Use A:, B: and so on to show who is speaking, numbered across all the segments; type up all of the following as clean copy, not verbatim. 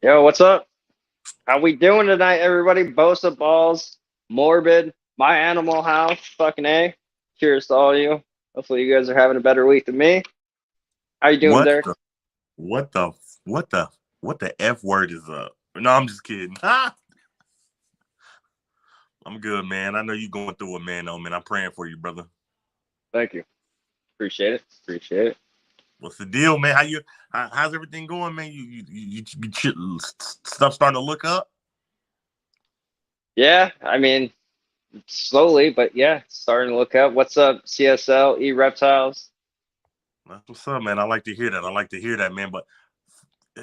A: Yo, what's up? How we doing tonight, everybody? Bosa balls, morbid, my animal house, fucking A. Cheers to all of you. Hopefully you guys are having a better week than me. How you doing,
B: What
A: Derek?
B: the what the what the what the F word is up? No, I'm just kidding. I'm good, man. I know you going through it, man. Oh man, I'm praying for you, brother.
A: Thank you. Appreciate it. Appreciate it.
B: What's the deal, man? How's everything going, man? Stuff starting to look up.
A: Yeah, I mean, slowly, but yeah, starting to look up. What's up, CSL, Reptiles?
B: That's what's up, man. I like to hear that. I like to hear that, man. But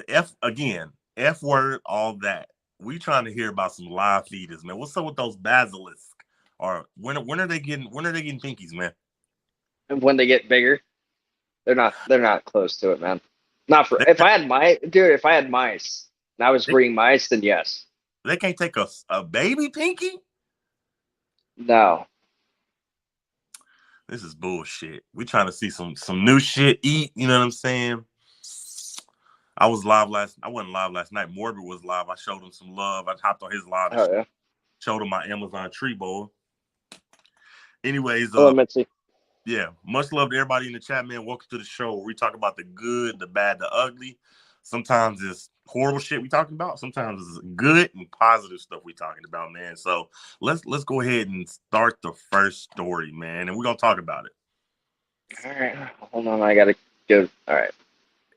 B: F again, F word, all that. We trying to hear about some live feeders, man. What's up with those basilisks? Or when are they getting pinkies, man?
A: And when they get bigger, they're not close to it, man. Not for if I had mice, dude. If I had mice and I was
B: They,
A: breeding mice, then yes.
B: they can't take a baby pinky.
A: No.
B: This is bullshit. We trying to see some new shit eat. You know what I'm saying? I was live last. I wasn't live last night. Morbid was live. I showed him some love. I hopped on his live and
A: Oh yeah.
B: showed him my Amazon tree bowl. Anyways,
A: Hello, Mitzi.
B: yeah, much love to everybody in the chat, man. Welcome to the show where we talk about the good, the bad, the ugly. Sometimes it's horrible shit we talking about. Sometimes it's good and positive stuff we talking about, man. So let's go ahead and start the first story, man, and we're gonna talk about it.
A: All right, hold on. I gotta go. All right.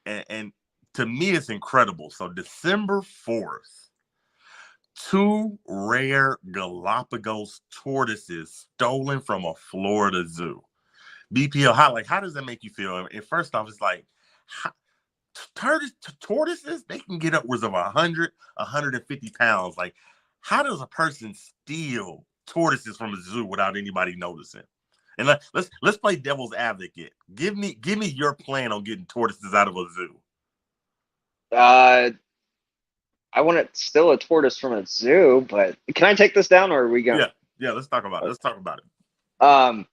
B: And to me, it's incredible. So December 4th, two rare Galapagos tortoises stolen from a Florida zoo. BPL, how does that make you feel? And first off, it's like how, tortoises, they can get upwards of 100, 150 pounds. Like, how does a person steal tortoises from a zoo without anybody noticing? And let's play devil's advocate. Give me your plan on getting tortoises out of a zoo.
A: Uh, I want it still a tortoise from a zoo, but can I take this down, or are we going?
B: Yeah, yeah. Let's talk about it. Let's talk about it.
A: Um.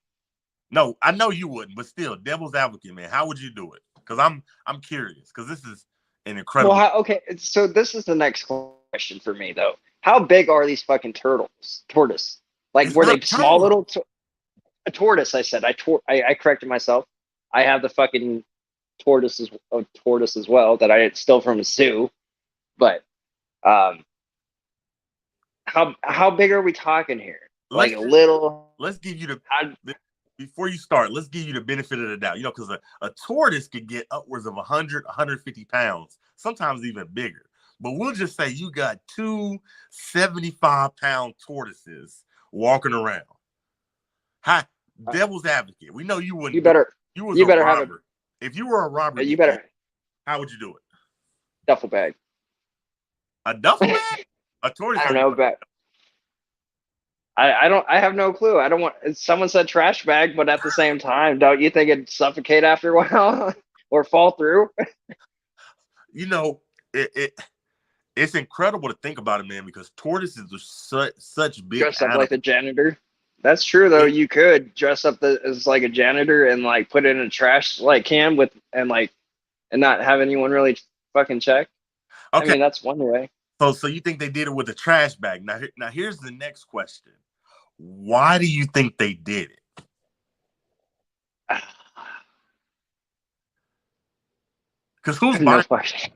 B: No, I know you wouldn't, but still, devil's advocate, man. How would you do it? Because I'm curious. Because this is an
A: Well,
B: incredible.
A: okay. So this is the next question for me, though. How big are these fucking turtles? Tortoise? Like,
B: It's
A: were
B: not a
A: they small
B: turtle.
A: little? A tortoise? I said. I corrected myself. I have the fucking tortoise as well that I still from a zoo, but um, how big are we talking here? Like
B: Let's
A: a
B: just
A: little?
B: let's give you
A: I,
B: the before you start. Let's give you the benefit of the doubt. You know, because a tortoise could get upwards of 100, 150 pounds, sometimes even bigger. But we'll just say you got two 75-pound tortoises walking around. Hi, devil's advocate. We know you
A: you
B: wouldn't do it.
A: better
B: You was
A: you
B: a
A: better have a
B: robber. If you were a robber,
A: you
B: BPL,
A: better
B: how would you do it?
A: duffel bag.
B: A duffel
A: I
B: bag? A tortoise
A: don't
B: don't
A: know,
B: go.
A: but I have no clue. I don't want. Someone said trash bag, but at the same time, don't you think it'd suffocate after a while or fall through?
B: You know, it's incredible to think about it, man, because tortoises are such big
A: Dress up like the
B: animals.
A: janitor. That's true though.
B: It,
A: You could dress up as like a janitor and like put it in a trash like can with and like and not have anyone really fucking check. I
B: okay,
A: mean, that's one way.
B: so you think they did it with a trash bag? Now here's the next question: why do you think they did it?
A: I
B: Because who's
A: have no
B: buying?
A: fucking.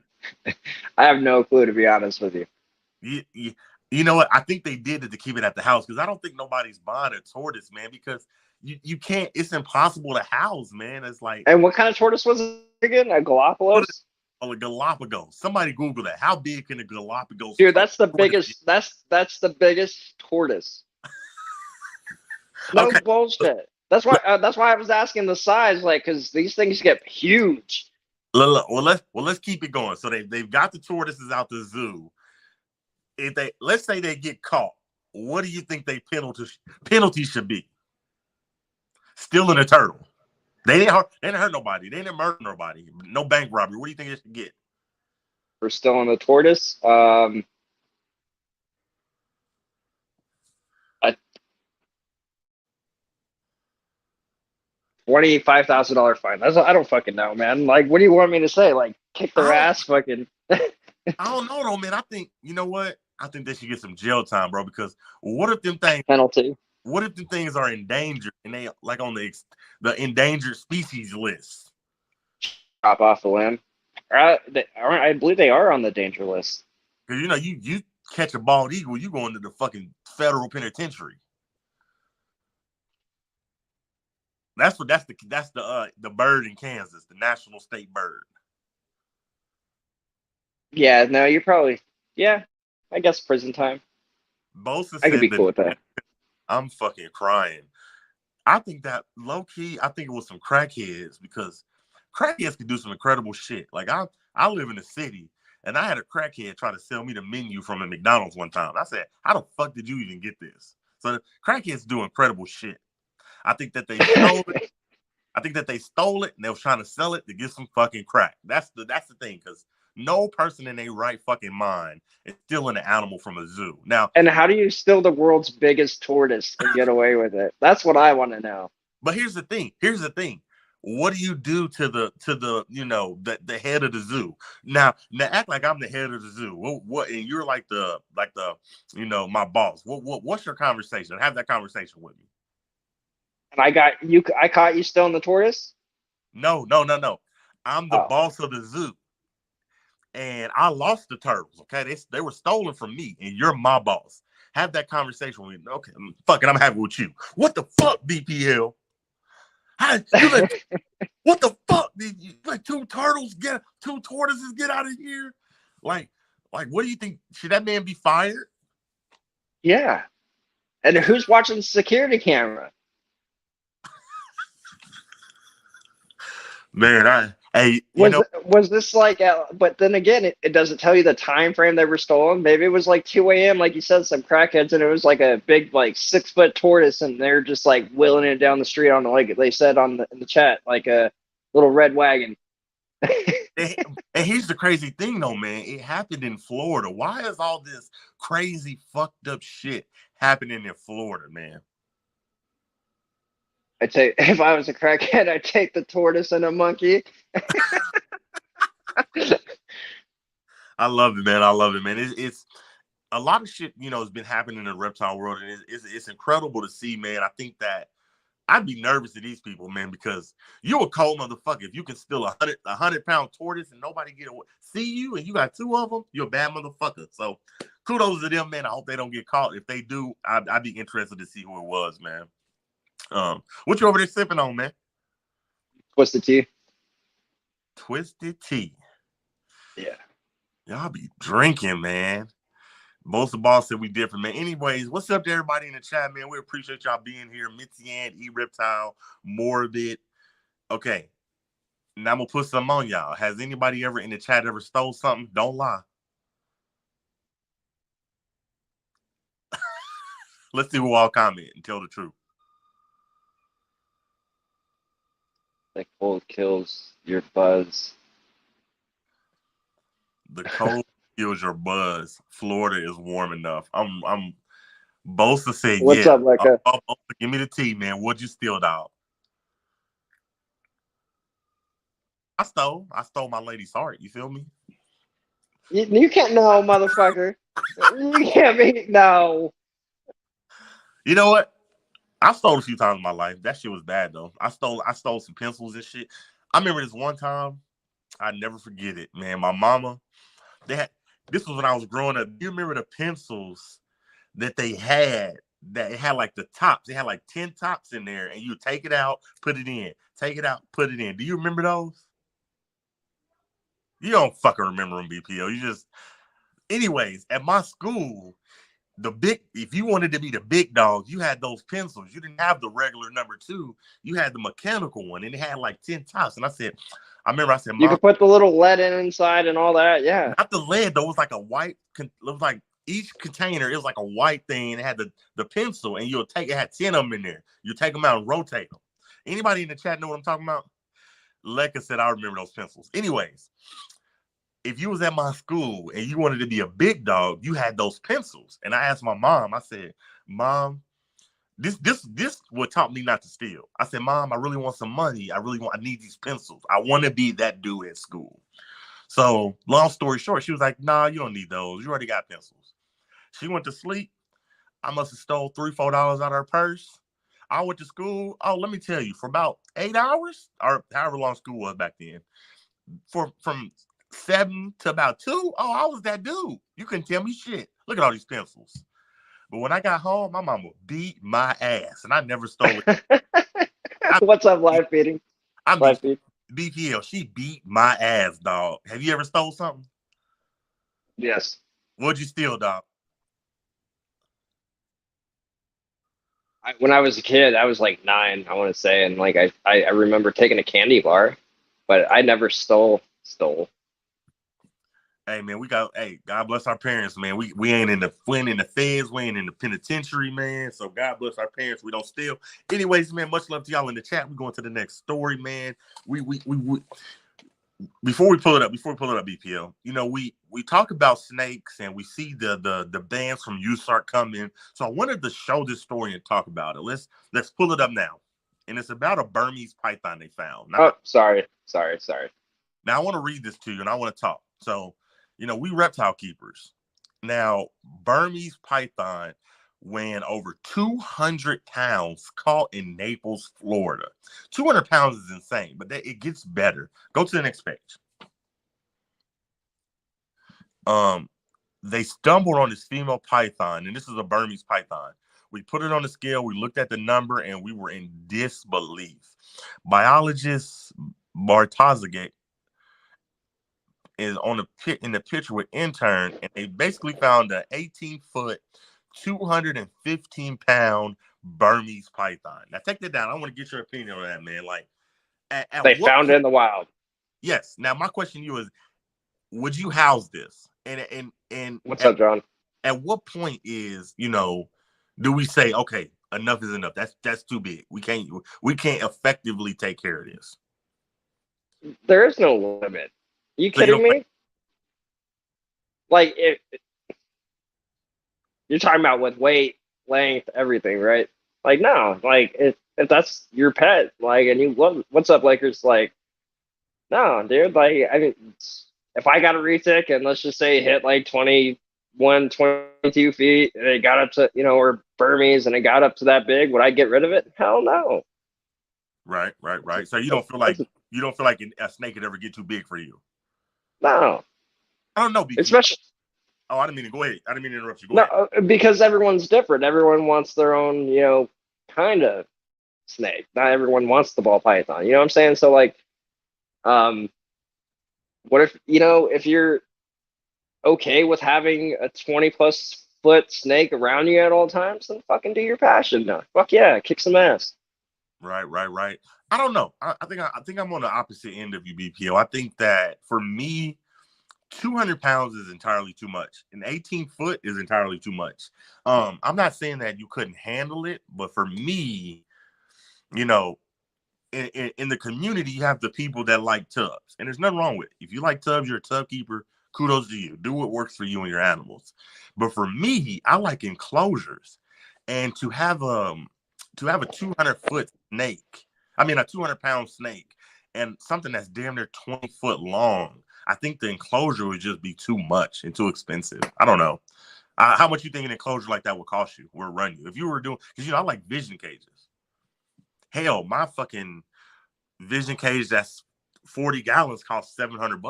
A: I have no clue to be honest with you.
B: You, you, you know what? I think they did it to keep it at the house because I don't think nobody's buying a tortoise, man. Because you can't. It's impossible to house, man. It's like
A: And what kind of tortoise was it again? A Galapagos?
B: a Galapagos. Somebody Google that. How big can a Galapagos
A: Dude, that's the
B: tortoise be?
A: biggest. That's the biggest tortoise. No
B: Okay,
A: bullshit. That's why I was asking the size, like, because these things get huge.
B: well let's keep it going. So they've got the tortoises out the zoo. If they let's say they get caught, what do you think they penalty should be? Stealing a turtle. They didn't hurt nobody. They didn't murder nobody. No bank robbery. What do you think they should get?
A: We're still on the tortoise. A $25,000 fine. I don't fucking know, man. Like, what do you want me to say? Like, kick
B: I
A: their
B: don't.
A: ass, fucking.
B: I don't know though, man. I think you know what? I think they should get some jail time, bro. Because what if them things?
A: Penalty.
B: What if the things are endangered and they like on the endangered species list?
A: Hop off the limb. I believe they are on the danger list.
B: Because you know you catch a bald eagle, you go into the fucking federal penitentiary. That's the bird in Kansas, the national state bird.
A: Yeah, no, you're probably yeah. I guess prison time.
B: Bosa
A: I could
B: said
A: be cool
B: that
A: with that.
B: I'm fucking crying. I think that low key, I think it was some crackheads because crackheads can do some incredible shit. Like I live in the city and I had a crackhead try to sell me the menu from a McDonald's one time. I said, how the fuck did you even get this? So crackheads do incredible shit. I think that they stole it. I think that they stole it and they was trying to sell it to get some fucking crack. That's the thing, because no person in their right fucking mind is stealing an animal from a zoo. Now,
A: And how do you steal the world's biggest tortoise and get away with it? That's what I want to know.
B: but here's the thing. Here's the thing. What do you do to the the head of the zoo? Now act like I'm the head of the zoo. What and you're like the my boss. What's your conversation? Have that conversation with me.
A: And I got you. I caught you stealing the tortoise.
B: No, no, no, no. I'm the
A: Oh,
B: boss of the zoo. And I lost the turtles. Okay, they were stolen from me, and you're my boss. Have that conversation with me. Okay, fuck it, I'm happy with you. What the fuck, BPL? How you let what the fuck did you like two tortoises get out of here? Like, what do you think? Should that man be fired?
A: yeah. And who's watching the security camera?
B: Man,
A: Was this like? But then again, it doesn't tell you the time frame they were stolen. Maybe it was like 2 a.m. Like you said, some crackheads, and it was like a big like 6 foot tortoise, and they're just like wheeling it down the street on like they said on in the chat, like a little red wagon.
B: and, and here's the crazy thing though, man. It happened in Florida. Why is all this crazy fucked up shit happening in Florida, man?
A: I'd say if I was a crackhead, I'd take the tortoise and a monkey.
B: I love it, man. I love it, man. It's a lot of shit, has been happening in the reptile world, and it's incredible to see, man. I think that I'd be nervous to these people, man, because you're a cold motherfucker. If you can steal a 100-pound tortoise and nobody see you, and you got two of them, you're a bad motherfucker. So kudos to them, man. I hope they don't get caught. If they do, I'd be interested to see who it was, man. What you over there sipping on, man?
A: Twisted tea.
B: Twisted tea.
A: Yeah.
B: Y'all be drinking, man. Most of the boss said we different, man. Anyways, what's up to everybody in the chat, man? We appreciate y'all being here. Mitzi and Reptile, Morbid. Okay. Now I'm gonna put some on y'all. Has anybody ever in the chat ever stole something? Don't lie. Let's see who all comment and tell the truth.
A: The cold kills your buzz.
B: The cold kills your buzz. Florida is warm enough. I'm Bosa said,
A: What's
B: yeah.
A: up, Becca?
B: Give me the tea, man. What'd you steal, dog? I stole my lady's heart. You feel me?
A: You can't know, motherfucker. You can't be no.
B: You know what? I stole a few times in my life. That shit was bad though. I stole some pencils and shit. I remember this one time. I never forget it, man. My mama, this was when I was growing up. Do you remember the pencils that they had? That it had like the tops. They had like 10 tops in there, and you take it out, put it in, take it out, put it in. Do you remember those? You don't fucking remember them, BPO. You just, anyways, at my school, if you wanted to be the big dog, you had those pencils. You didn't have the regular number 2. You had the mechanical one, and it had like 10 tops. And I remember I said,
A: You
B: Mom,
A: could put the little lead inside and all that. Yeah.
B: not the lead though. It was like a white. It was like each container. It was like a white thing. And it had the pencil, and it had 10 of them in there. You take them out and rotate them. Anybody in the chat know what I'm talking about? Lekka said, I remember those pencils. Anyways, if you was at my school and you wanted to be a big dog, you had those pencils. And I asked my mom, I said, Mom, this what taught me not to steal. I said, Mom, I really want some money. I need these pencils. I want to be that dude at school. So long story short, she was like, "Nah, you don't need those. You already got pencils." She went to sleep. I must have stole $3, $4 out of her purse. I went to school. Oh, let me tell you, for about 8 hours or however long school was back then, from 7 to about 2. Oh, I was that dude. You couldn't tell me shit. Look at all these pencils. But when I got home, my mama beat my ass, and I never stole it. I
A: What's up,
B: beat,
A: live feeding?
B: I mean,
A: Live feed.
B: BPL. She beat my ass, dog. Have you ever stole something?
A: Yes.
B: What'd you steal, dog?
A: When I was a kid, I was like 9, I want to say, and like I remember taking a candy bar, but I never stole.
B: Hey man, hey, God bless our parents, man. We ain't in the feds, we ain't in the penitentiary, man. So God bless our parents. We don't steal. Anyways, man, much love to y'all in the chat. We're going to the next story, man. We before we pull it up, BPL, we talk about snakes and we see the bands from USARK come in. So I wanted to show this story and talk about it. Let's pull it up now. And it's about a Burmese python they found.
A: Oh, sorry.
B: Now I want to read this to you and I want to talk. So, we reptile keepers. Now, Burmese python weighing over 200 pounds caught in Naples, Florida. 200 pounds is insane, but it gets better. Go to the next page. They stumbled on this female python, and this is a Burmese python. We put it on the scale, we looked at the number, and we were in disbelief. Biologist Bartazagate is in the picture with intern, and they basically found an 18-foot, 215-pound Burmese python. Now take that down. I want to get your opinion on that, man. Like, at
A: They
B: what
A: found it
B: point?
A: in the wild.
B: Yes. Now my question to you is, would you house this? And
A: What's up, John?
B: at what point do we say, okay, enough is enough? That's too big. We can't effectively take care of this.
A: There is no limit. You
B: So you
A: kidding
B: don't think,
A: me? Like, you're talking about with weight, length, everything, right? Like, no, like if that's your pet, like, and you love, what's up, Lakers? Like, no, dude. Like, I mean, if I got a retic and let's just say it hit like 21, 22 feet, and it got up to, or Burmese, and it got up to that big, would I get rid of it? Hell no.
B: right. So you don't feel like
A: That's-
B: a snake could ever get too big for you.
A: No,
B: I don't know, BP.
A: especially
B: Oh, I didn't mean to go ahead. I didn't mean to interrupt you. Go
A: no,
B: ahead.
A: because everyone's different. Everyone wants their own, kind of snake. Not everyone wants the ball python. You know what I'm saying? So like, um, what if you're okay with having a 20+ foot snake around you at all times, then fucking do your passion. No, fuck yeah, kick some ass.
B: Right. I don't know. I think I'm on the opposite end of you, BPO. I think that for me, 200 pounds is entirely too much. An 18-foot is entirely too much. I'm not saying that you couldn't handle it, but for me, you know, in the community, you have the people that like tubs, and there's nothing wrong with it. If you like tubs, you're a tub keeper. Kudos to you. Do what works for you and your animals. But for me, I like enclosures, and to have a 200-foot snake. I mean, a 200-pound snake, and something that's damn near 20 foot long. I think the enclosure would just be too much and too expensive. I don't know. How much you think an enclosure like that would cost you or run you if you were doing? Because I like vision cages. Hell, my fucking vision cage that's 40 gallons costs $700.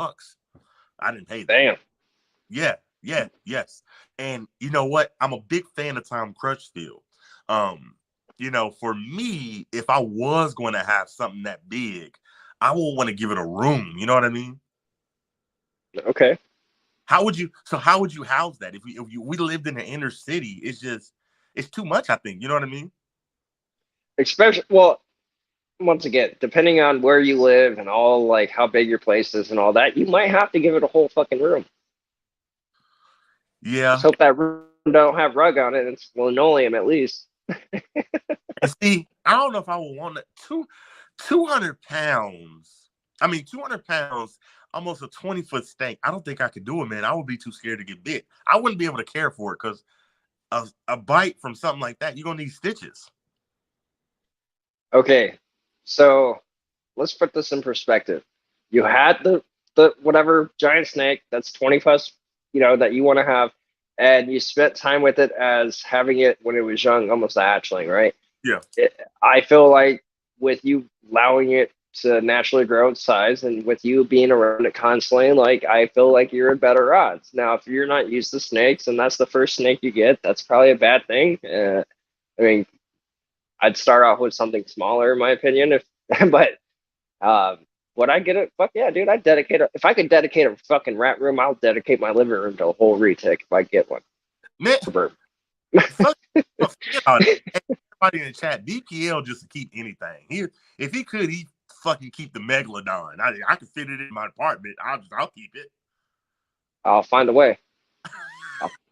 B: I didn't pay that.
A: Damn.
B: Yes. And you know what? I'm a big fan of Tom Crutchfield. For me, if I was going to have something that big, I would want to give it a room. You know what I mean?
A: Okay.
B: How would you house that if we lived in the inner city? It's too much, I think. You know what I mean?
A: Especially, well, once again, depending on where you live and all, like how big your place is and all that, you might have to give it a whole fucking room. Just
B: Yeah.
A: hope that room don't have rug on it. It's linoleum at least.
B: And see, I don't know if I would want that. 200 pounds. I mean, 200 pounds, almost a 20-foot snake. I don't think I could do it, man. I would be too scared to get bit. I wouldn't be able to care for it because a bite from something like that, you're going to need stitches.
A: Okay, so let's put this in perspective. You had the whatever giant snake that's 20 plus, that you want to have, and you spent time with it as having it when it was young, almost a hatchling, right?
B: Yeah.
A: I feel like with you allowing it to naturally grow its size and with you being around it constantly, like I feel like you're in better odds. Now, if you're not used to snakes and that's the first snake you get, that's probably a bad thing. I mean, I'd start off with something smaller, in my opinion. If but um, would I get it? Fuck yeah, dude! I'd dedicate it. If I could dedicate a fucking rat room, I'll dedicate my living room to a whole retic if I get one.
B: Man,
A: Suburb.
B: fuck, forget all that. Everybody in the chat, BPL just to keep anything. If he could, he fucking keep the megalodon. I could fit it in my apartment. I'll keep it.
A: I'll find a way.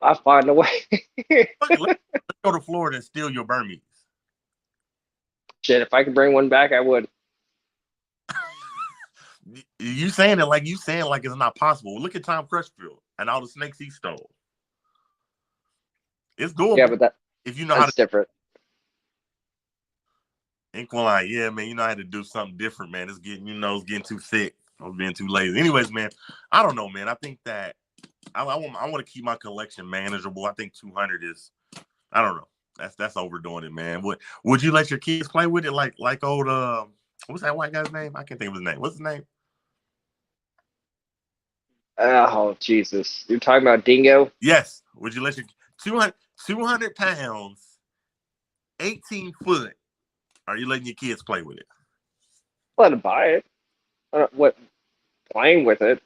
A: I'll find a way.
B: Fuck it, let's go to Florida and steal your Burmese.
A: Shit, if I could bring one back, I would.
B: You saying it like it's not possible. Look at Tom Crutchfield and all the snakes he stole. It's doable.
A: Yeah, but
B: if you know how
A: that's
B: to
A: different.
B: Equine, yeah, man. You know how to do something different, man. It's getting too thick. I'm being too lazy. Anyways, man, I don't know, man. I think that I want to keep my collection manageable. I think 200 is, I don't know. That's overdoing it, man. Would you let your kids play with it like old what's that white guy's name? I can't think of his name. What's his name?
A: Oh Jesus! You're talking about Dingo?
B: Yes. Would you let your 200 pounds, 18-foot? Are you letting your kids play with it?
A: Let him buy it. What? Playing with it?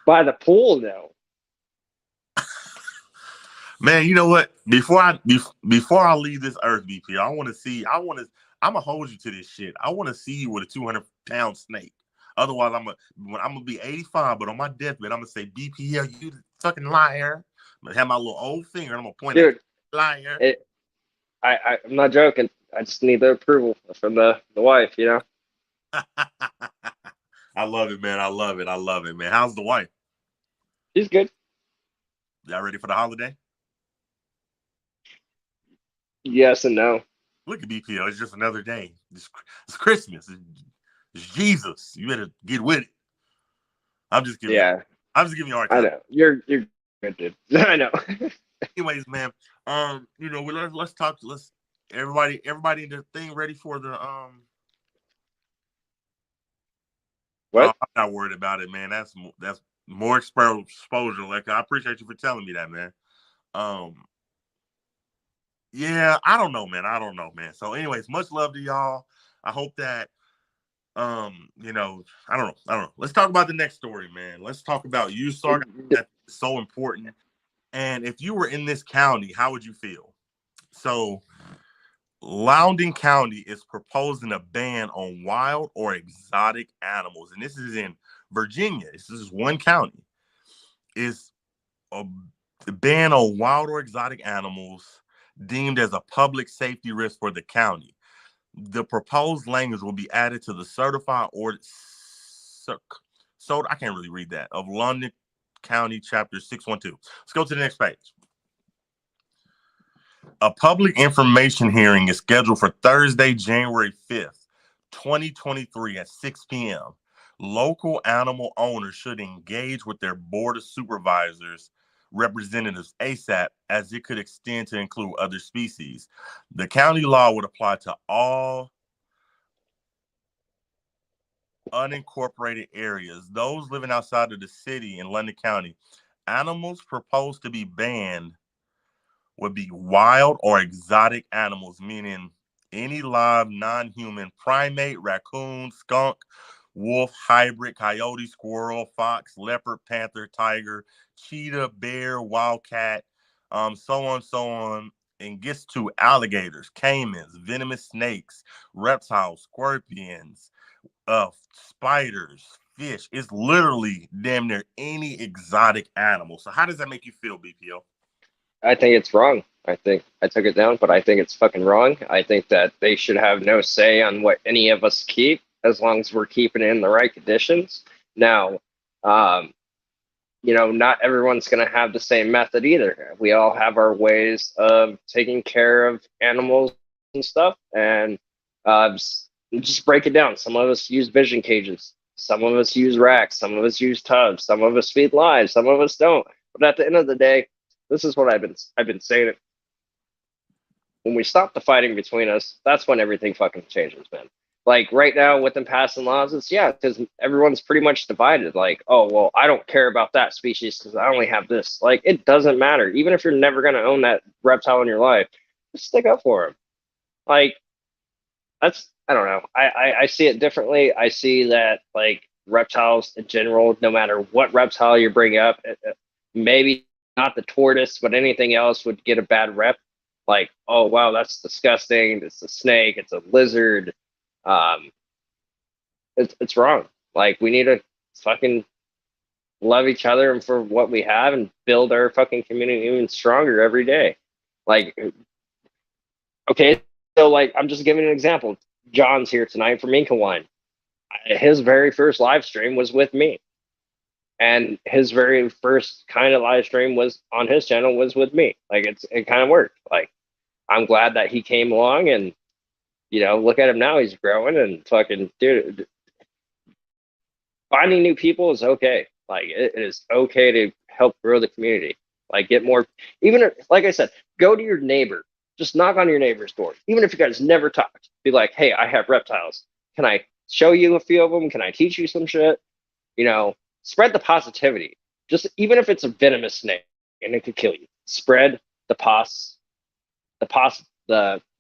A: By the pool, no.
B: Man, you know what? Before I leave this earth, BP, I'm gonna hold you to this shit. I want to see you with a 200-pound snake. Otherwise, I'm gonna be 85, but on my deathbed, I'm gonna say, BPL, you fucking liar. I'm gonna have my little old finger, and I'm gonna point at liar.
A: I'm not joking. I just need the approval from the wife,
B: I love it, man. I love it, man. How's the wife?
A: She's good.
B: Y'all ready for the holiday?
A: Yes and no.
B: Look at BPL. It's just another day. It's Christmas. It's Jesus. You better get with it. I'm just giving.
A: Yeah.
B: I'm just giving you a hard
A: I
B: time.
A: know. You're good, dude. I know.
B: Anyways, man. Let's talk. Let's everybody in the thing ready for the
A: What?
B: I'm not worried about it, man. That's more exposure. Like, I appreciate you for telling me that, man. Yeah, I don't know, man. So, anyways, much love to y'all. I hope that I don't know. Let's talk about the next story, man. Let's talk about USARC. That's so important. And if you were in this county, how would you feel? So, Loudoun County is proposing a ban on wild or exotic animals, and this is in Virginia. This is one county. Is a ban on wild or exotic animals deemed as a public safety risk for the county. The proposed language will be added to the certified order. So I can't really read that of London County Chapter 612. Let's go to the next page. A public information hearing is scheduled for Thursday, January 5th, 2023 at 6 p.m. Local animal owners should engage with their board of supervisors representatives ASAP, as it could extend to include other species. The county law would apply to all unincorporated areas, those living outside of the city in London County. Animals proposed to be banned would be wild or exotic animals, meaning any live non-human primate, raccoon, skunk, wolf, hybrid, coyote, squirrel, fox, leopard, panther, tiger, cheetah, bear, wildcat, so on, and gets to alligators, caimans, venomous snakes, reptiles, scorpions, spiders, fish. It's literally damn near any exotic animal. So how does that make you feel, BPO?
A: I think it's wrong. I think I took it down, but I think it's fucking wrong. I think that they should have no say on what any of us keep as long as we're keeping it in the right conditions. Now, not everyone's going to have the same method either. We all have our ways of taking care of animals and stuff. And just break it down. Some of us use vision cages. Some of us use racks. Some of us use tubs. Some of us feed live. Some of us don't. But at the end of the day, this is what I've been saying. It when we stop the fighting between us, that's when everything fucking changes, man. Like right now with them passing laws, it's yeah, because everyone's pretty much divided. Like, oh well, I don't care about that species because I only have this. Like, it doesn't matter. Even if you're never gonna own that reptile in your life, just stick up for him. Like, that's I don't know. I see it differently. I see that like reptiles in general, no matter what reptile you bring up, maybe not the tortoise, but anything else would get a bad rep. Like, oh wow, that's disgusting. It's a snake. It's a lizard. Um, it's wrong. Like, we need to fucking love each other and for what we have and build our fucking community even stronger every day. Like, okay, so like I'm just giving an example. John's here tonight from Inca Wine. His very first live stream was with me, and his very first kind of live stream was on his channel was with me. Like, it kind of worked. Like, I'm glad that he came along, and look at him now. He's growing and fucking dude. Finding new people is okay. Like, it is okay to help grow the community. Like, get more. Even like I said, go to your neighbor. Just knock on your neighbor's door. Even if you guys never talked, be like, "Hey, I have reptiles. Can I show you a few of them? Can I teach you some shit?" Spread the positivity. Just even if it's a venomous snake and it could kill you, spread the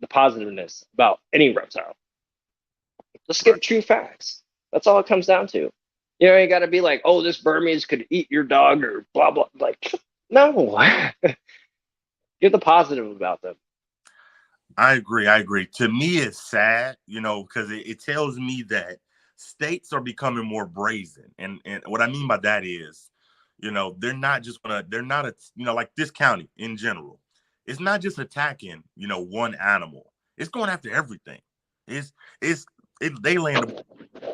A: positiveness about any reptile. Just give true facts. That's all it comes down to. You got to be like, oh, this Burmese could eat your dog or blah blah. Like, no. Give the positive about them.
B: I agree. I agree. To me, it's sad, because it tells me that states are becoming more brazen. And what I mean by that is, they're not just they're not like this county in general. It's not just attacking, one animal. It's going after everything. They land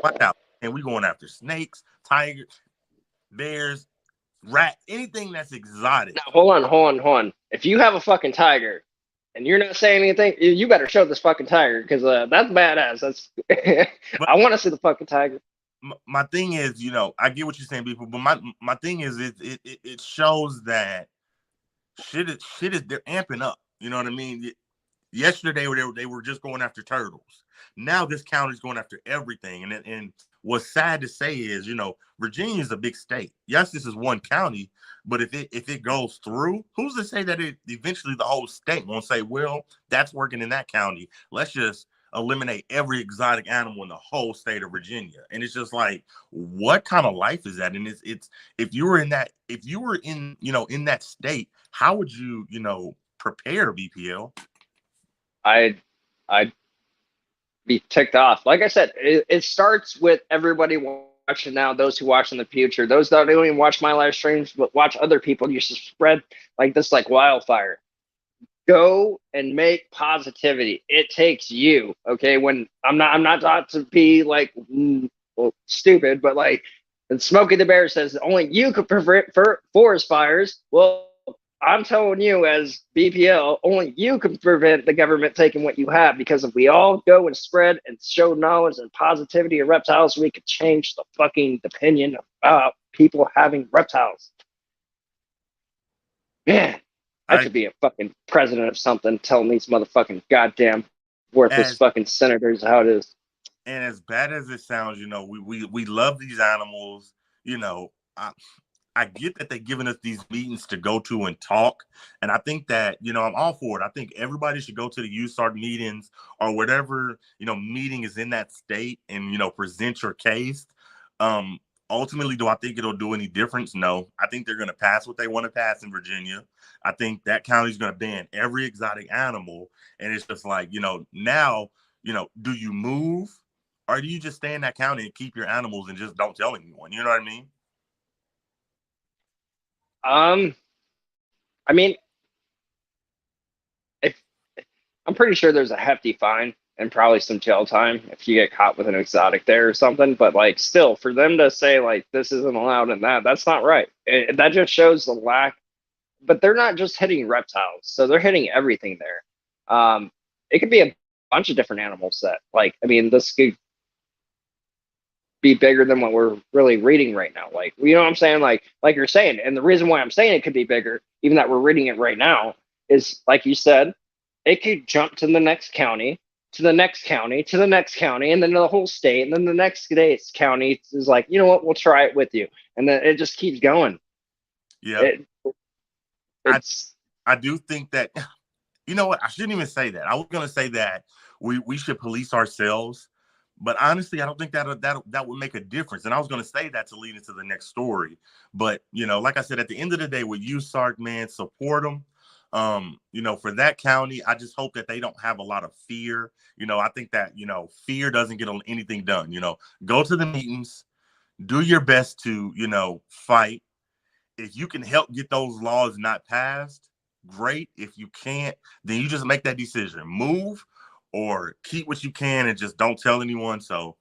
B: flat out, and we going after snakes, tigers, bears, rat, anything that's exotic.
A: Now, hold on. If you have a fucking tiger and you're not saying anything, you better show this fucking tiger because that's badass. That's
B: But
A: I want to see the fucking tiger.
B: my thing is, I get what you're saying, people, but my thing is, it shows that shit is they're amping up. You know what I mean? Yesterday they were just going after turtles. Now this county's going after everything. And what's sad to say is, Virginia is a big state. Yes, this is one county, but if it goes through, who's to say that it eventually the whole state won't say, well, that's working in that county. Let's just eliminate every exotic animal in the whole state of Virginia. And it's just like, what kind of life is that? And it's if you were in in that state, how would you, prepare, BPL?
A: I'd be ticked off. Like I said, it starts with everybody watching now, those who watch in the future, those that don't even watch my live streams, but watch other people. You should spread like this, like wildfire. Go and make positivity. It takes you. Okay. When I'm not taught to be like, stupid, but like, and Smokey the Bear says only you could prevent forest fires. Well, I'm telling you, as BPL, only you can prevent the government taking what you have, because if we all go and spread and show knowledge and positivity of reptiles, we could change the fucking opinion about people having reptiles. Man, I could be a fucking president of something telling these motherfucking goddamn worthless fucking senators how it is.
B: And as bad as it sounds, we love these animals. I get that they're giving us these meetings to go to and talk. And I think that, I'm all for it. I think everybody should go to the USART meetings or whatever, meeting is in that state and, present your case. Ultimately, do I think it'll do any difference? No. I think they're going to pass what they want to pass in Virginia. I think that county's going to ban every exotic animal. And it's just like, now, do you move or do you just stay in that county and keep your animals and just don't tell anyone? You know what I mean?
A: I mean, if I'm pretty sure there's a hefty fine and probably some jail time if you get caught with an exotic there or something. But like, still, for them to say like this isn't allowed and that's not right. That just shows the lack. But they're not just hitting reptiles, so they're hitting everything there. It could be a bunch of different animals that, like, I mean, this could be bigger than what we're really reading right now. Like, you know what I'm saying? Like you're saying, and the reason why I'm saying it could be bigger, even that we're reading it right now, is like you said, it could jump to the next county, to the next county, to the next county, and then to the whole state, and then the next state's county is like, you know what, we'll try it with you, and then it just keeps going.
B: Yeah,
A: It,
B: I
A: it's
B: I do think that you know what? I shouldn't even say that. I was gonna say that we should police ourselves, but honestly, I don't think that would make a difference. And I was gonna say that to lead into the next story. But you know, like I said, at the end of the day, with USARC, man, support them. You know, for that county, I just hope that they don't have a lot of fear. You know, I think that, you know, fear doesn't get anything done. You know, go to the meetings, do your best to, you know, fight. If you can help get those laws not passed, great. If you can't, then you just make that decision. Move or keep what you can and just don't tell anyone. So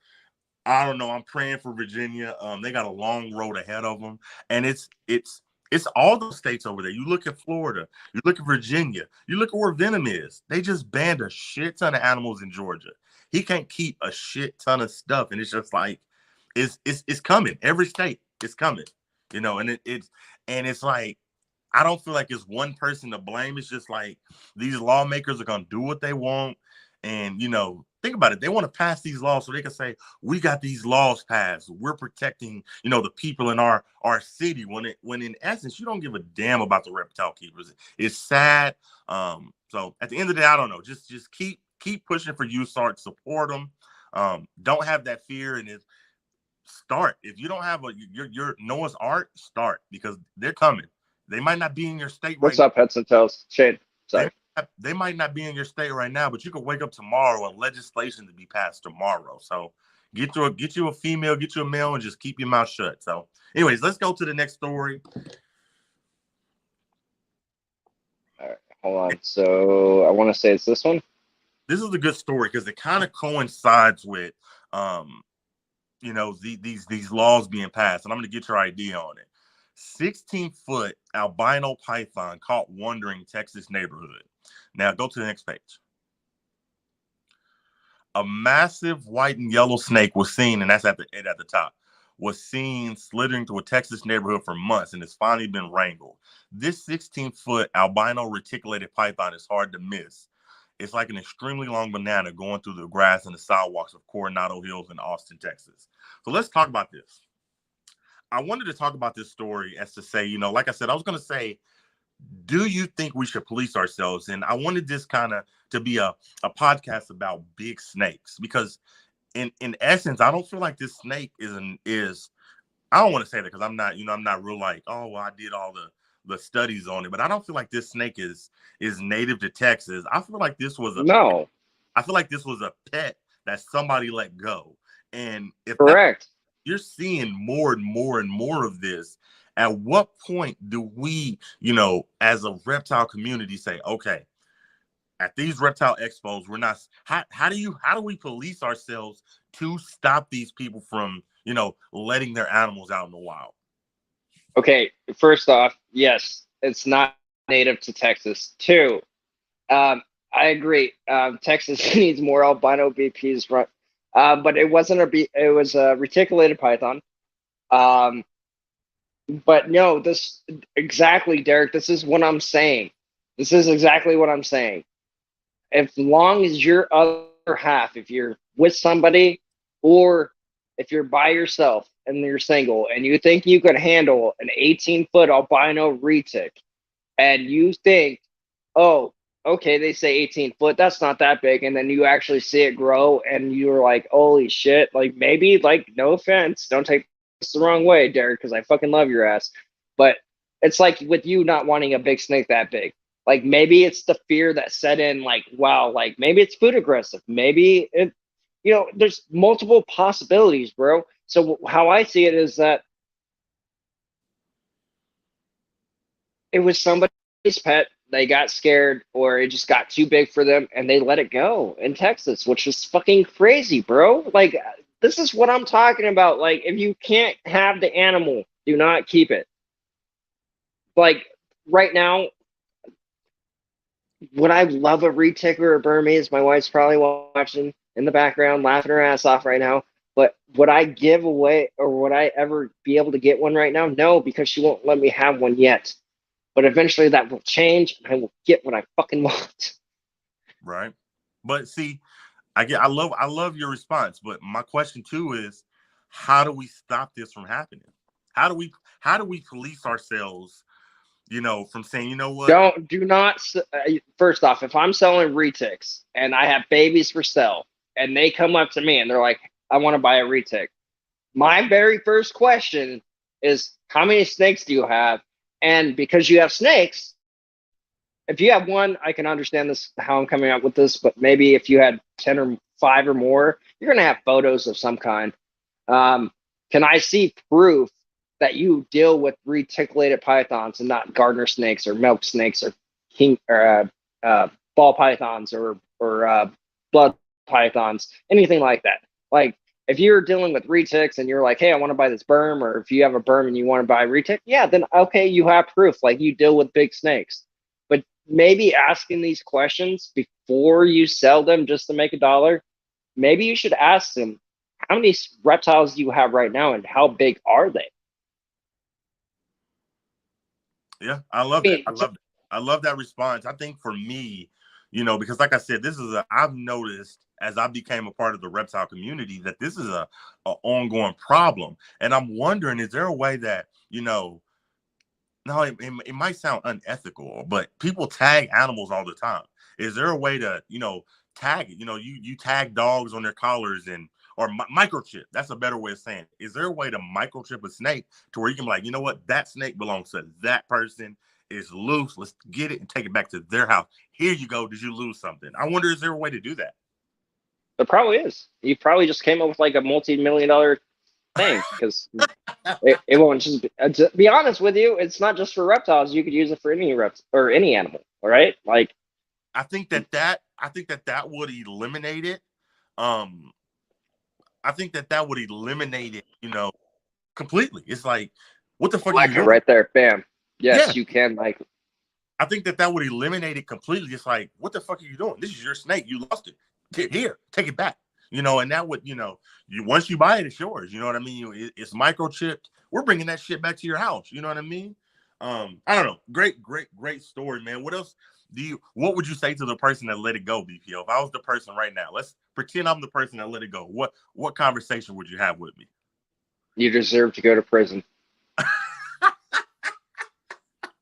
B: I don't know. I'm praying for Virginia. They got a long road ahead of them, and it's all those states over there. You look at Florida, you look at Virginia, you look at where Venom is. They just banned a shit ton of animals in Georgia. He can't keep a shit ton of stuff, and it's just like it's coming. Every state, it's coming. You know, and it's like I don't feel like it's one person to blame. It's just like these lawmakers are gonna do what they want. And you know, think about it. They want to pass these laws so they can say, we got these laws passed. We're protecting, you know, the people in our city. When in essence, you don't give a damn about the reptile keepers. It's sad. So at the end of the day, I don't know. Just keep pushing for USART, support them. Don't have that fear, and start. If you don't have your Noah's Ark, start because they're coming. They might not be in your state right
A: what's
B: now.
A: up, heads and tails, Shane? Sorry.
B: They might not be in your state right now, but you could wake up tomorrow and legislation to be passed tomorrow. So get you a female, get you a male, and just keep your mouth shut. So, anyways, let's go to the next story.
A: All right, hold on. So I want to say it's this one.
B: This is a good story because it kind of coincides with you know, these laws being passed, and I'm going to get your idea on it. 16-foot albino python caught wandering Texas neighborhood. Now go to the next page. A massive white and yellow snake was seen, and that's at the top, was seen slithering through a Texas neighborhood for months and has finally been wrangled. This 16-foot albino reticulated python is hard to miss. It's like an extremely long banana going through the grass and the sidewalks of Coronado Hills in Austin, Texas. So let's talk about this. I wanted to talk about this story as to say, you know, like I said, I was going to say, do you think we should police ourselves? And I wanted this kind of to be a podcast about big snakes because in essence, I don't feel like this snake is I don't want to say that because I'm not real like, oh, well, I did all the studies on it, but I don't feel like this snake is native to Texas. I feel like this was
A: No,
B: I feel like this was a pet that somebody let go. And if that
A: correct.
B: you're seeing more and more and more of this, at what point do we, you know, as a reptile community say, okay, at these reptile expos, we're not how do we police ourselves to stop these people from, you know, letting their animals out in the wild?
A: Okay, first off, yes, it's not native to Texas. Two, I agree. Texas needs more albino BPs, right? But it wasn't it was a reticulated python. Um, but no, this exactly, Derek. This is what I'm saying. This is exactly what I'm saying. As long as your other half, if you're with somebody or if you're by yourself and you're single and you think you could handle an 18-foot albino retic and you think, oh, okay, they say 18 foot, that's not that big. And then you actually see it grow and you're like, holy shit, like maybe, like, no offense, don't take this the wrong way, Derek, because I fucking love your ass. But it's like with you not wanting a big snake that big. Like maybe it's the fear that set in, like, wow, like maybe it's food aggressive. Maybe it, there's multiple possibilities, bro. So how I see it is that it was somebody's pet. They got scared, or it just got too big for them, and they let it go in Texas, which is fucking crazy, bro. Like, this is what I'm talking about. Like, if you can't have the animal, do not keep it. Like, right now, Would I love a retic or a Burmese? My wife's probably watching in the background, laughing her ass off right now. But would I give away or would I ever be able to get one right now? No, because she won't let me have one yet. But eventually that will change and I will get what I fucking want.
B: Right. But see, I love your response. But my question too is, how do we stop this from happening? How do we police ourselves, from saying, you know what?
A: Do not. First off, if I'm selling retics and I have babies for sale and they come up to me and they're like, I want to buy a retic, my very first question is, how many snakes do you have? And because you have snakes, if you have one, I can understand this, how I'm coming up with this, but maybe if you had 10 or 5 or more, you're going to have photos of some kind. Um, can I see proof that you deal with reticulated pythons and not gardener snakes or milk snakes or king or ball pythons or blood pythons, anything like that? Like if you're dealing with retics and you're like, hey, I want to buy this berm, or if you have a berm and you want to buy a retic, yeah, then okay, you have proof. Like you deal with big snakes. But maybe asking these questions before you sell them just to make a dollar, maybe you should ask them, how many reptiles do you have right now and how big are they?
B: Yeah, I love
A: I
B: that.
A: mean,
B: I love that response. I think for me, because like I said, I've noticed as I became a part of the reptile community that this is a ongoing problem. And I'm wondering, is there a way that, no, it might sound unethical, but people tag animals all the time. Is there a way to, tag it? You tag dogs on their collars or microchip. That's a better way of saying it. Is there a way to microchip a snake to where you can be like, you know what, that snake belongs to that person, is loose. Let's get it and take it back to their house. Here you go. Did you lose something? I wonder, is there a way to do that?
A: there probably is. You probably just came up with like a multi-million-dollar thing because it won't just be, to be honest with you, it's not just for reptiles. You could use it for any rept or any animal. All right, like
B: I think that would eliminate it. Um, I think that would eliminate it, completely. It's like, what the fuck are you
A: like it
B: doing?
A: right there, bam.
B: Yeah,
A: Yes, you can like.
B: I think that would eliminate it completely. It's like, what the fuck are you doing? This is your snake. You lost it. Here, take it back. And that would, you once you buy it, it's yours. You know what I mean? It's microchipped. We're bringing that shit back to your house. You know what I mean? I don't know. Great, great, great story, man. What else what would you say to the person that let it go, BPO? If I was the person right now, let's pretend I'm the person that let it go. What conversation would you have with me?
A: You deserve to go to prison.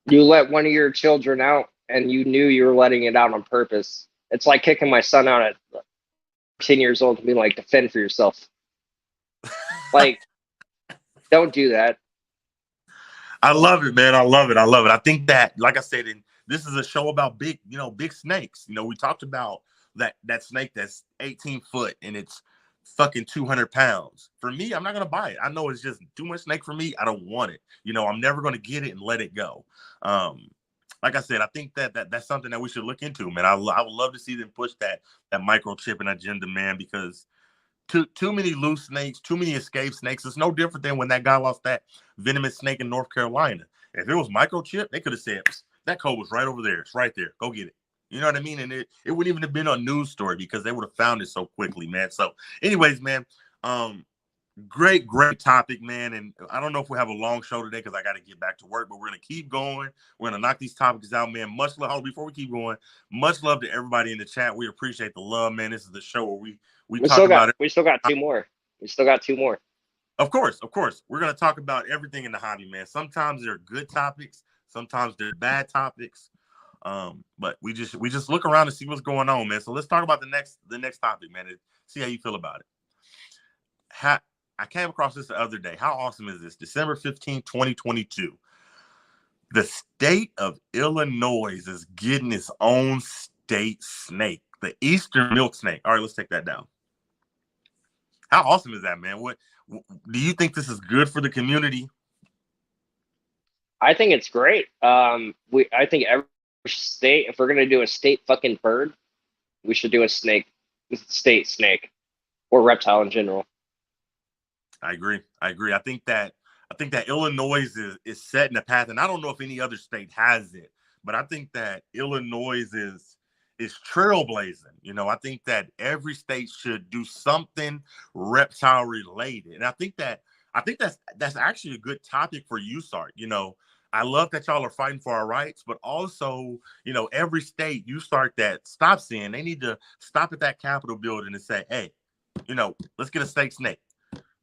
A: You let one of your children out and you knew you were letting it out on purpose. It's like kicking my son out at 10 years old and being like, defend for yourself. Like, don't do that.
B: I love it, man. I love it. I love it. I think that, like I said, this is a show about big snakes. We talked about that snake that's 18 foot and it's fucking 200 pounds. For me, I'm not gonna buy it. I know it's just too much snake for me. I don't want it. I'm never gonna get it and let it go. Like I said, I think that's something that we should look into, man. I would love to see them push that microchipping agenda, man, because too many loose snakes, too many escaped snakes. It's no different than when that guy lost that venomous snake in North Carolina. If it was microchip, they could have said that code was right over there. It's right there. Go get it. You know what I mean? And it wouldn't even have been a news story because they would have found it so quickly, man. So, anyways, man, great topic, man. And I don't know if we have a long show today because I got to get back to work, but we're gonna keep going. We're gonna knock these topics out, man. Much love. Before we keep going, much love to everybody in the chat. We appreciate the love, man. This is the show where we talk about it.
A: We still got two more. We still got two more.
B: Of course. We're gonna talk about everything in the hobby, man. Sometimes they're good topics, sometimes they're bad topics. But we just look around and see what's going on, man. So let's talk about the next topic, man, and see how you feel about it. I came across this the other day. How awesome is this? December 15th, 2022. The state of Illinois is getting its own state snake, the Eastern milk snake. All right, let's take that down. How awesome is that, man? What do you think this is good for the community?
A: I think it's great. I think every state, if we're gonna do a state fucking bird, we should do a state snake, or reptile in general.
B: I agree. I think that Illinois is setting a path, and I don't know if any other state has it, but I think that Illinois is trailblazing. You know, I think that every state should do something reptile related, and I think that's actually a good topic for you, Sark. You know, I love that y'all are fighting for our rights, but also, you know, every state you start that stop seeing, they need to stop at that Capitol building and say, hey, you know, let's get a snake.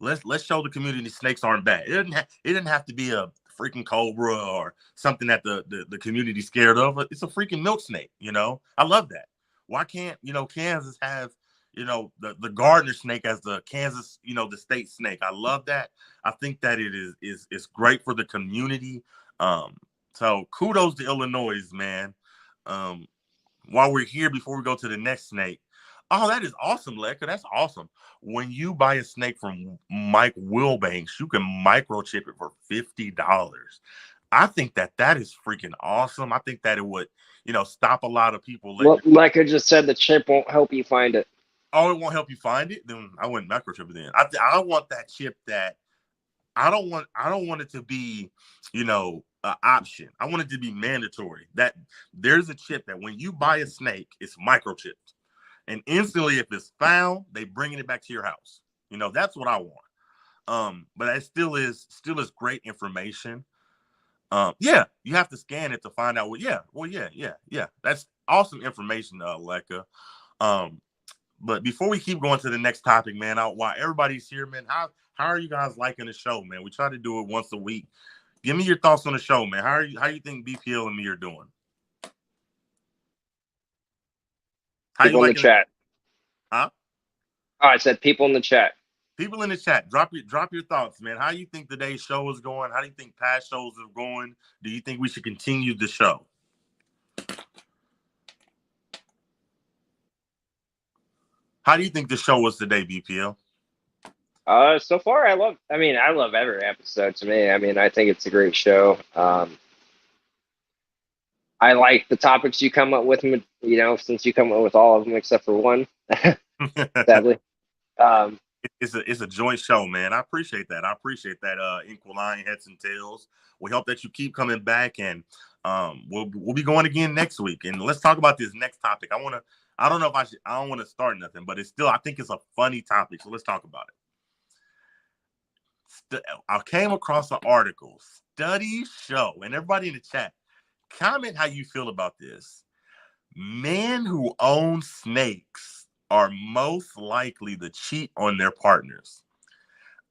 B: Let's show the community snakes aren't bad. It didn't have to be a freaking cobra or something that the community's scared of. It's a freaking milk snake, you know. I love that. Why can't, you know, Kansas have, you know, the gardener snake as the Kansas, you know, the state snake? I love that. I think that it is great for the community. So kudos to Illinois, man. While we're here, before we go to the next snake, oh, that is awesome, Lecca. That's awesome. When you buy a snake from Mike Wilbanks, you can microchip it for $50. I think that is freaking awesome. I think that it would, you know, stop a lot of people.
A: Well, like I just said, the chip won't help you find it.
B: Oh, it won't help you find it? Then I wouldn't microchip it then. I want that chip that I don't want it to be, you know, an option. I want it to be mandatory. That there's a chip that when you buy a snake, it's microchipped. And instantly, if it's found, they bringing it back to your house. You know, that's what I want. But it still is great information. Yeah, you have to scan it to find out. Yeah. That's awesome information, Lecca. But before we keep going to the next topic, man, while everybody's here, man, how are you guys liking the show, man? We try to do it once a week. Give me your thoughts on the show, man. How you think BPL and me are doing? How
A: People
B: you
A: in the chat.
B: Huh?
A: Oh, I said people in the chat.
B: People in the chat, drop your thoughts, man. How you think today's show is going? How do you think past shows are going? Do you think we should continue the show? How do you think the show was today, BPL?
A: So far, I love every episode. To me, I mean, I think it's a great show. I like the topics you come up with. You know, since you come up with all of them except for one, sadly.
B: It's a joint show, man. I appreciate that. Equal Line Heads and Tails. We hope that you keep coming back, and we'll be going again next week. And let's talk about this next topic. I don't know if I should. I don't want to start nothing, but I think it's a funny topic. So let's talk about it. I came across an article. Studies show, and everybody in the chat, comment how you feel about this. Men who own snakes are most likely to cheat on their partners.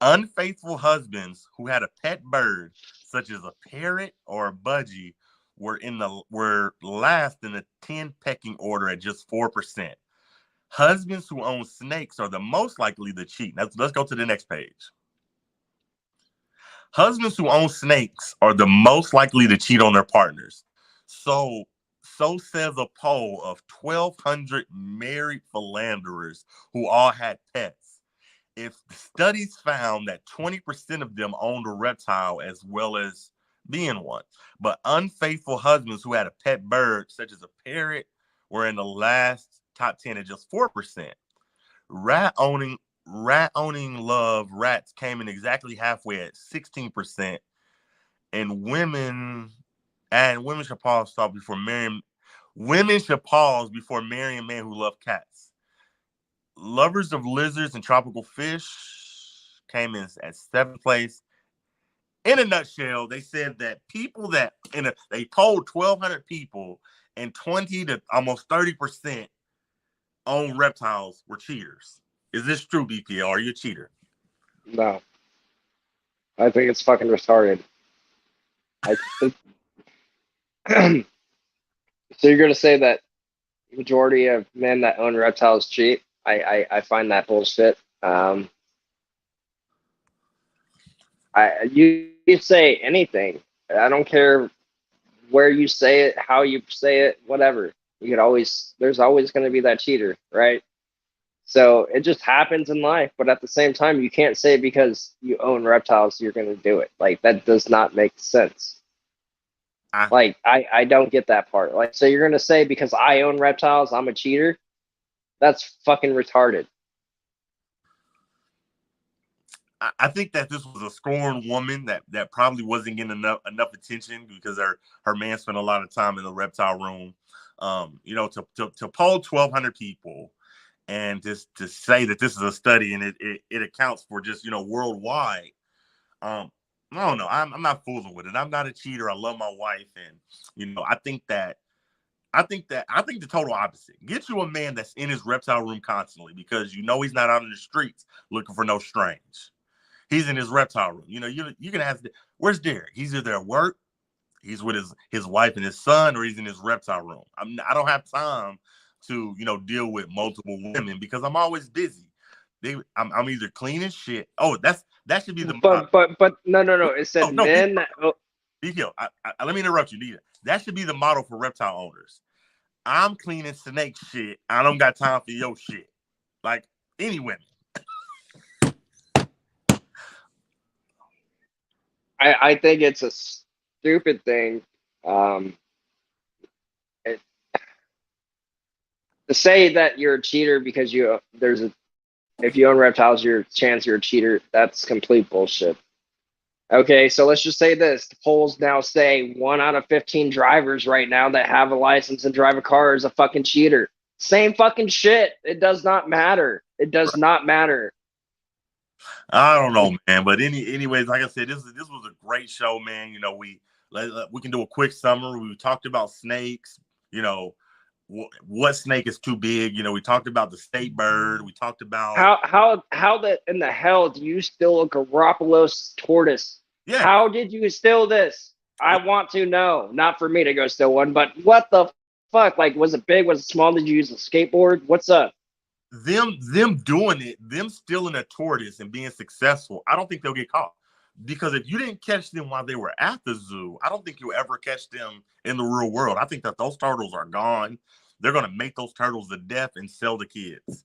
B: Unfaithful husbands who had a pet bird, such as a parrot or a budgie, were last in the 10 pecking order at just 4%. Husbands who own snakes are the most likely to cheat. Let's go to the next page. Husbands who own snakes are the most likely to cheat on their partners. So says a poll of 1,200 married philanderers who all had pets. If studies found that 20% of them owned a reptile as well as being one, but unfaithful husbands who had a pet bird, such as a parrot, were in the last top 10 at just 4%. Rat owning love rats came in exactly halfway at 16%, and women should pause before marrying. Women should pause before marrying a man who love cats. Lovers of lizards and tropical fish came in at 7th place. In a nutshell, they said that people they polled 1,200 people, and 20 to almost 30% own reptiles were cheaters. Is this true, BPL? Are you a cheater?
A: No, I think it's fucking retarded. So you're gonna say that the majority of men that own reptiles cheat? I find that bullshit. You say anything. I don't care where you say it, how you say it, whatever. There's always going to be that cheater, right? So it just happens in life. But at the same time, you can't say because you own reptiles, you're going to do it. Like, that does not make sense. I don't get that part. Like, so you're going to say because I own reptiles, I'm a cheater? That's fucking retarded.
B: I think that this was a scorned woman that probably wasn't getting enough attention because her man spent a lot of time in the reptile room. You know, to poll 1,200 people and just to say that this is a study and it accounts for just, you know, worldwide. I don't know. I'm not fooling with it. I'm not a cheater. I love my wife, and you know, I think the total opposite. Get you a man that's in his reptile room constantly because you know he's not out in the streets looking for no strange. He's in his reptile room. You know, you can ask, where's Derek? He's either at work, he's with his wife and his son, or he's in his reptile room. I don't have time to, you know, deal with multiple women because I'm always busy. I'm either cleaning shit. Oh, that should be the
A: but no. It said
B: no,
A: men.
B: let me interrupt you. Nita. That should be the model for reptile owners. I'm cleaning snake shit. I don't got time for your shit. Like any women.
A: I think it's a stupid thing. It, to say that you're a cheater because if you own reptiles, you're a cheater. That's complete bullshit. Okay, so let's just say this. The polls now say 1 out of 15 drivers right now that have a license and drive a car is a fucking cheater. Same fucking shit. It does not matter. It does not matter.
B: I don't know, man. But anyways, like I said, this was a great show, man. You know, we can do a quick summary. We talked about snakes. You know, what snake is too big? You know, we talked about the state bird. We talked about
A: how in the hell do you steal a Garoppolo's tortoise?
B: Yeah.
A: How did you steal this? I want to know. Not for me to go steal one, but what the fuck? Like, was it big? Was it small? Did you use a skateboard? What's up?
B: Them doing it, them stealing a tortoise and being successful, I don't think they'll get caught. Because if you didn't catch them while they were at the zoo, I don't think you'll ever catch them in the real world. I think that those turtles are gone. They're going to make those turtles to death and sell the kids.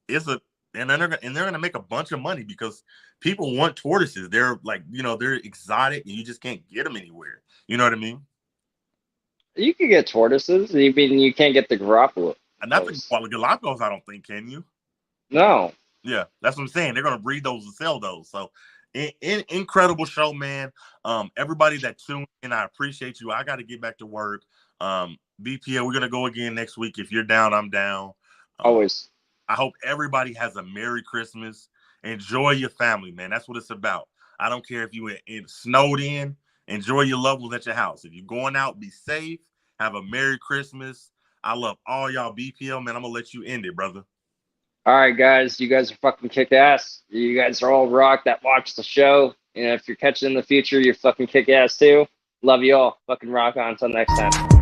B: And they're going to make a bunch of money because people want tortoises. They're like, you know, they're exotic and you just can't get them anywhere. You know what I mean?
A: You can get tortoises. You can't get the Garoppolo.
B: And not the Galapagos, I don't think, can you?
A: No.
B: Yeah, that's what I'm saying. They're going to breed those and sell those. So, incredible show, man. Everybody that tuned in, I appreciate you. I got to get back to work. BPL, we're going to go again next week. If you're down, I'm down.
A: Always.
B: I hope everybody has a Merry Christmas. Enjoy your family, man. That's what it's about. I don't care if you snowed in. Enjoy your loved ones at your house. If you're going out, be safe. Have a Merry Christmas. I love all y'all. BPL, man. I'm going to let you end it, brother.
A: All right, guys. You guys are fucking kick ass. You guys are all rock that watch the show. And if you're catching in the future, you're fucking kick ass too. Love you all. Fucking rock on. Until next time.